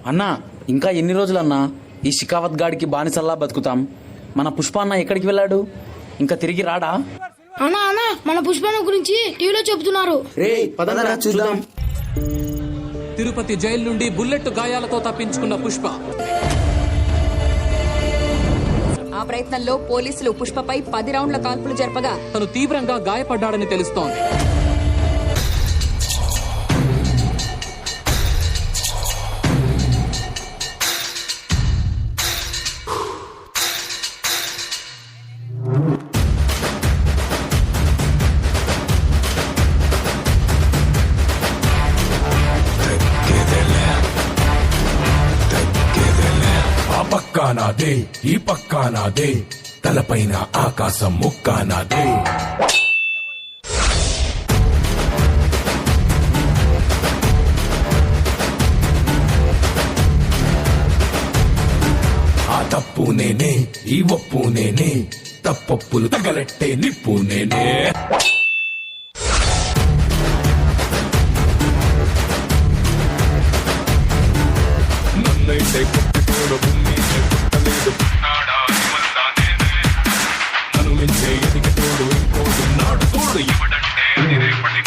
అన్నా ఇంకా ఎన్ని రోజులన్నా ఈ షికావత్ గాడికి బానిసల్లా బతుకుతాం? మన పుష్ప అన్న ఎక్కడికి వెళ్ళాడు? ఇంకా తిరిగి రాడా? అన్నా అన్నా మన పుష్పన్న గురించి టీవీలో చెబుతున్నారు. చూద్దాం. తిరుపతి జైలు నుండి బుల్లెట్ గాయాలతో తప్పించుకున్న పుష్ప. ఆ ప్రయత్నంలో పోలీసులు పుష్పపై 10 రౌండ్ల కాల్పులు జరపగా తను తీవ్రంగా గాయపడ్డాడని తెలుస్తోంది. నాదే ఈ పక్కా నాదే, తలపైన ఆకాశం ముక్కా నాదే. ఆ తప్పు నేనే, ఈ ఒప్పు నేనే, తప్పప్పులు తగలెట్టే నిప్పు నేనే. నన్నైతే కొట్టుకోడు నన్ను మించే ఎదిగి తోడు ఇంకోడు నాడు తోడు ఇవ్వడంటే అది రేపటి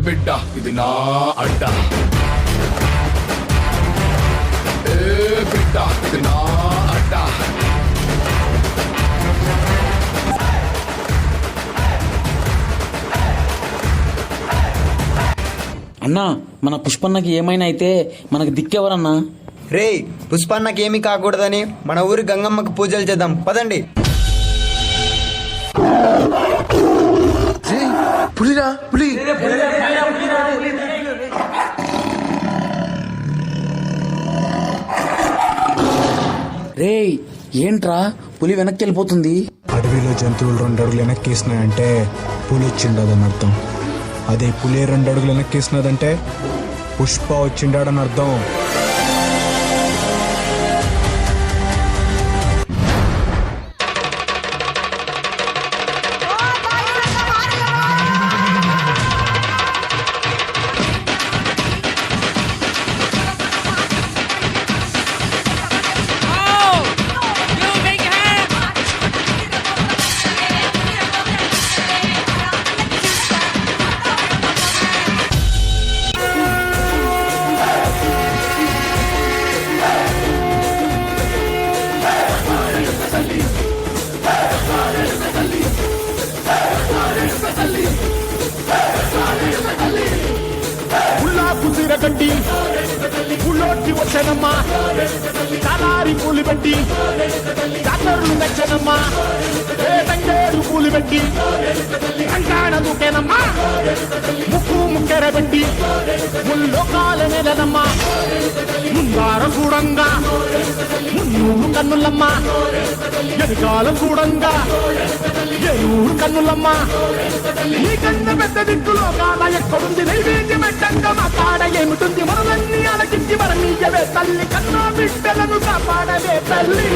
బిడ్డ ఇది నా అడ్డ, బిడ్డ ఇది నా అడ్డ. అన్నా మన పుష్పన్నకి ఏమైనా అయితే మనకు దిక్కెవరన్నా? రే పుష్పన్నకి ఏమీ కాకూడదని మన ఊరి గంగమ్మకి పూజలు చేద్దాం పదండి. పులిరా పులి. రే ఏంట్రా పులి వెనక్కి వెళ్ళిపోతుంది? అడవిలో జంతువులు 2 అడుగులు వెనక్కేసినాయంటే పులి వచ్చిండదని అర్థం. అదే పులి 2 అడుగులు వెనక్కేసినదంటే పుష్ప వచ్చిండాడని అర్థం. గడ్డి పుల్లోటి వచ్చనమ్మా, కాలారి పూలు పెట్టి కాతరులు నచ్చనమ్మా, తంగేరు పూలు పెట్టి కంటాడ దూకేనమ్మా, ముక్కు ముక్కెర పెట్టి ముల్లోకాల నెలనమ్మా, ముందార చూడంగా మున్నూరు కన్నులమ్మా, ఎదుకాల చూడంగా ఎరువురు కన్నులమ్మా, ఈ కన్న పెద్ద దిక్కులో కాల ఎక్కడుంది నైవేద్యం ఎట్టంగా మా కాడ ఏమిటుంది, మనలన్నీ అలకించి మరణీయవే తల్లి, కన్నా బిడ్డలను కాపాడవే తల్లి.